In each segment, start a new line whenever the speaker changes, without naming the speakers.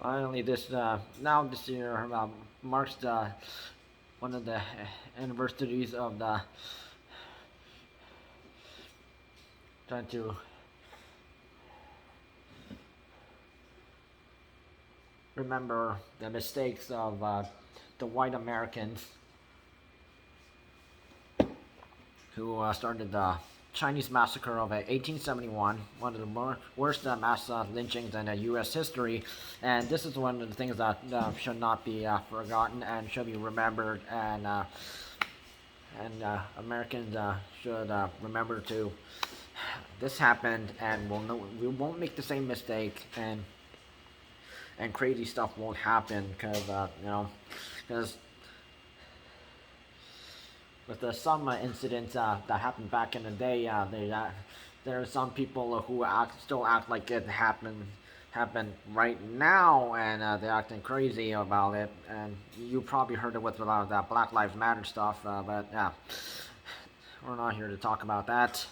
Finally, this year marks one of the anniversaries of the trying to remember the mistakes of the white Americans who started the Chinese Massacre of 1871, one of the worst mass lynchings in U.S. history, and this is one of the things that should not be forgotten and should be remembered, and Americans should remember to this happened, and we won't make the same mistake, and crazy stuff won't happen because because with some incidents that happened back in the day, there are some people who still act like it happened right now, and they're acting crazy about it. And you probably heard it with a lot of that Black Lives Matter stuff, but yeah, we're not here to talk about that.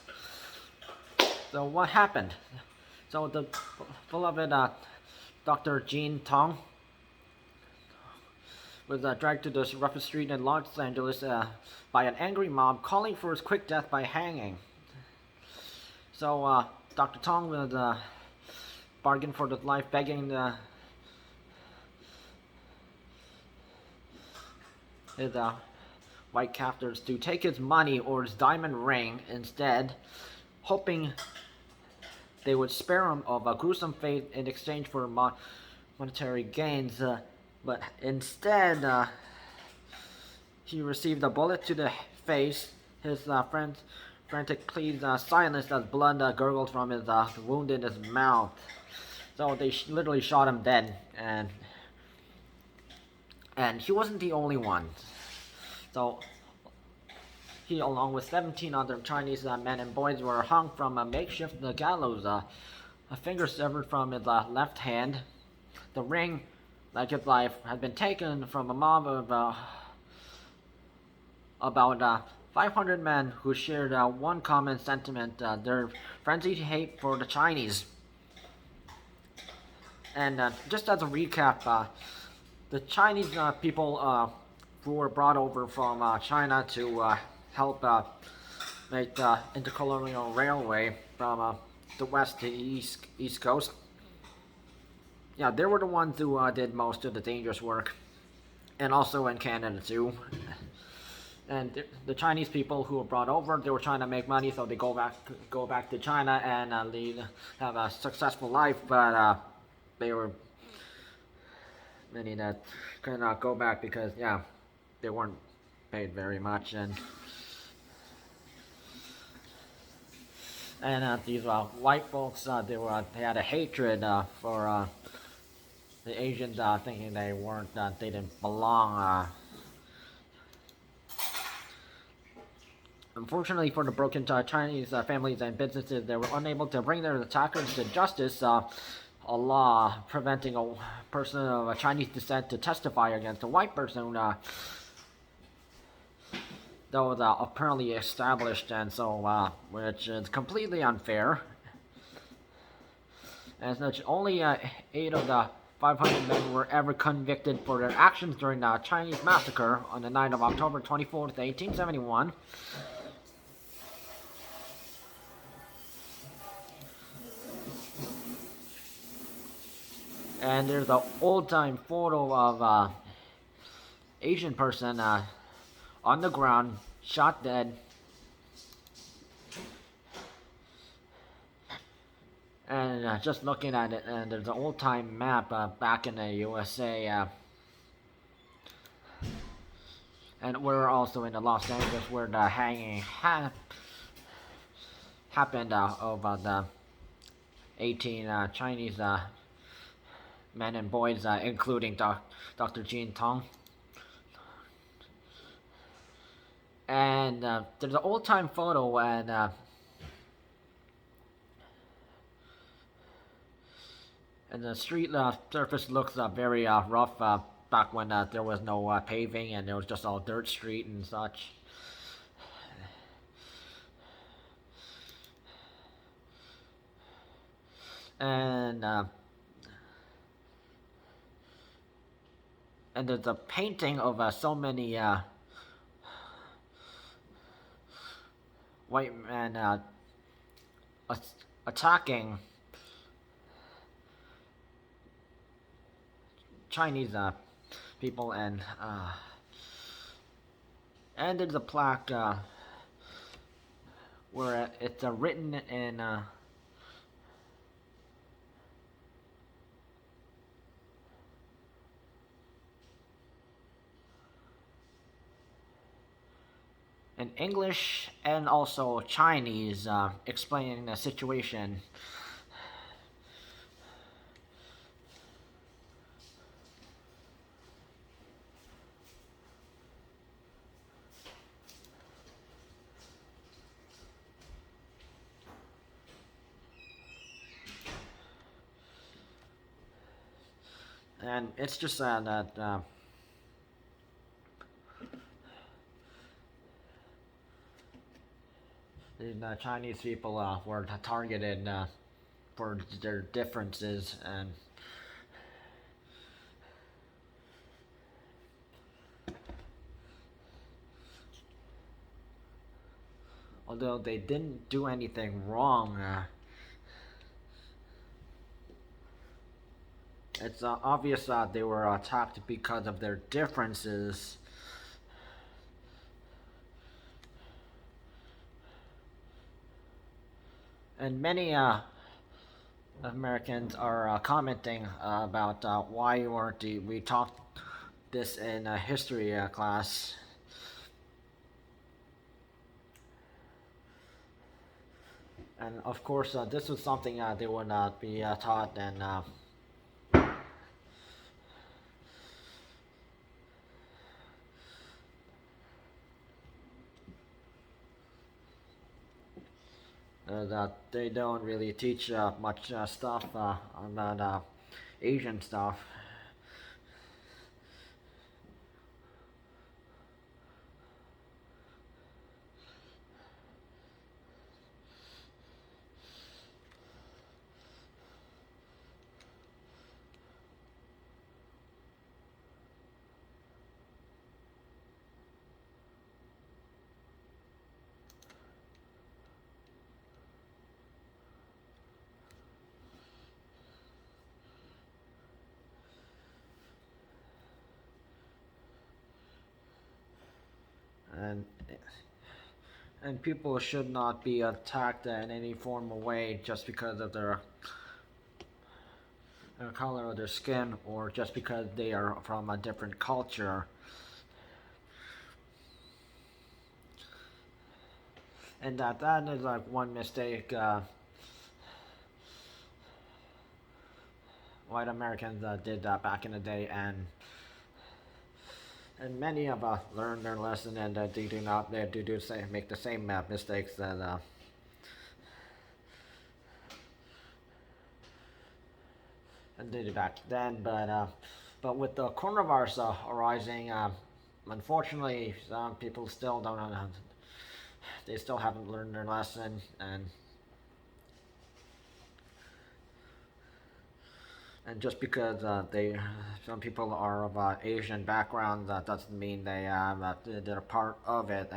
So what happened? So the beloved Dr. Gene Tong was dragged to the roughest street in Los Angeles by an angry mob calling for his quick death by hanging. So Dr. Tong was bargained for his life, begging his white captors to take his money or his diamond ring instead, hoping they would spare him of a gruesome fate in exchange for monetary gains. But instead, he received a bullet to the face. His frantic pleas silenced as blood gurgled from his wound in his mouth. So they literally shot him dead, and he wasn't the only one. So he, along with 17 other Chinese men and boys, were hung from a makeshift gallows, a finger severed from his left hand. The ring, like his life, had been taken from a mob of about 500 men who shared one common sentiment, their frenzied hate for the Chinese. And just as a recap, the Chinese people who were brought over from China to help make the intercolonial railway from the west to the east coast. Yeah, they were the ones who did most of the dangerous work, and also in Canada too. And the Chinese people who were brought over, they were trying to make money, so they go back to China and have a successful life. But they were many that could not go back because they weren't paid very much, and these white folks, they had a hatred for the Asians, thinking they didn't belong. Unfortunately for the broken Chinese families and businesses, they were unable to bring their attackers to justice. A law preventing a person of Chinese descent to testify against a white person that was apparently established, and so which is completely unfair. And such, only 8 of the 500 men were ever convicted for their actions during the Chinese Massacre on the night of October 24th, 1871. And there's an old-time photo of Asian person on the ground, shot dead. And just looking at it, and there's an old-time map back in the USA. And we're also in the Los Angeles where the hanging happened of the 18 Chinese men and boys, including Dr. Gene Tong. And there's an old-time photo, and the street surface looks very rough back when there was no paving and it was just all dirt street and such. And and there's a painting of so many white men attacking Chinese people, and there's a plaque where it's written in English and also Chinese, explaining the situation. And it's just that the Chinese people were targeted for their differences, and although they didn't do anything wrong, it's obvious that they were attacked because of their differences. And many Americans are commenting about why weren't we taught this in a history class. And of course, this was something they would not be taught, and that they don't really teach much stuff about Asian stuff. And people should not be attacked in any formal way just because of their color of their skin, or just because they are from a different culture. And that is like one mistake white Americans did back in the day, and many of us learned their lesson, and they do not make the same mistakes that and did back then. But with the coronavirus arising, unfortunately, some people still don't know. They still haven't learned their lesson, and just because some people are of Asian background, that doesn't mean they're part of it.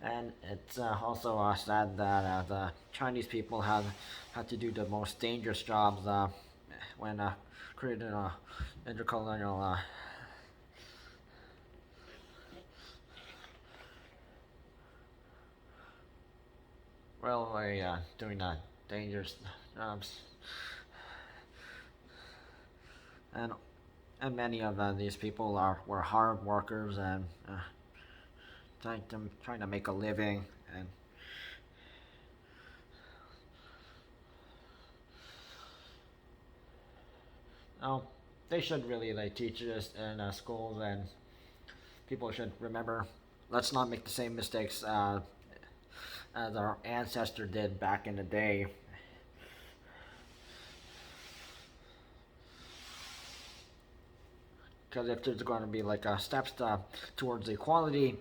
And it's also sad that the Chinese people had to do the most dangerous jobs when creating intercolonial. Railway doing dangerous jobs, and many of these people were hard workers, and trying to make a living, and oh, they should really teach this in schools, and people should remember, let's not make the same mistakes as our ancestor did back in the day. Because if there's going to be steps towards equality,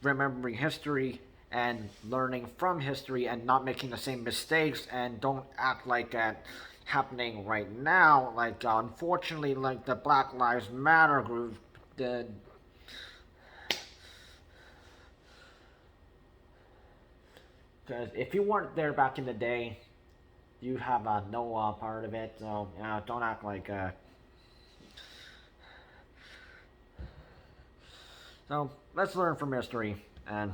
remembering history and learning from history and not making the same mistakes, and don't act like that happening right now. Like unfortunately, like the Black Lives Matter group did. Because if you weren't there back in the day, you have no part of it. So don't act like. So let's learn from history, and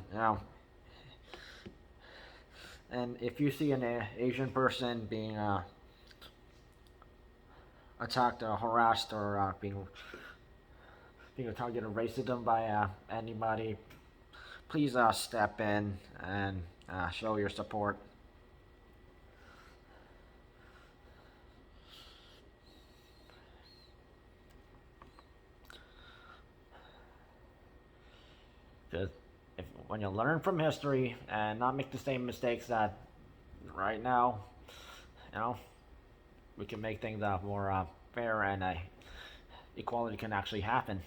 and if you see an Asian person being attacked, harassed, or being targeted of racism by anybody, please step in and show your support. Just when you learn from history and not make the same mistakes that right now, you know, we can make things more fair, and equality can actually happen.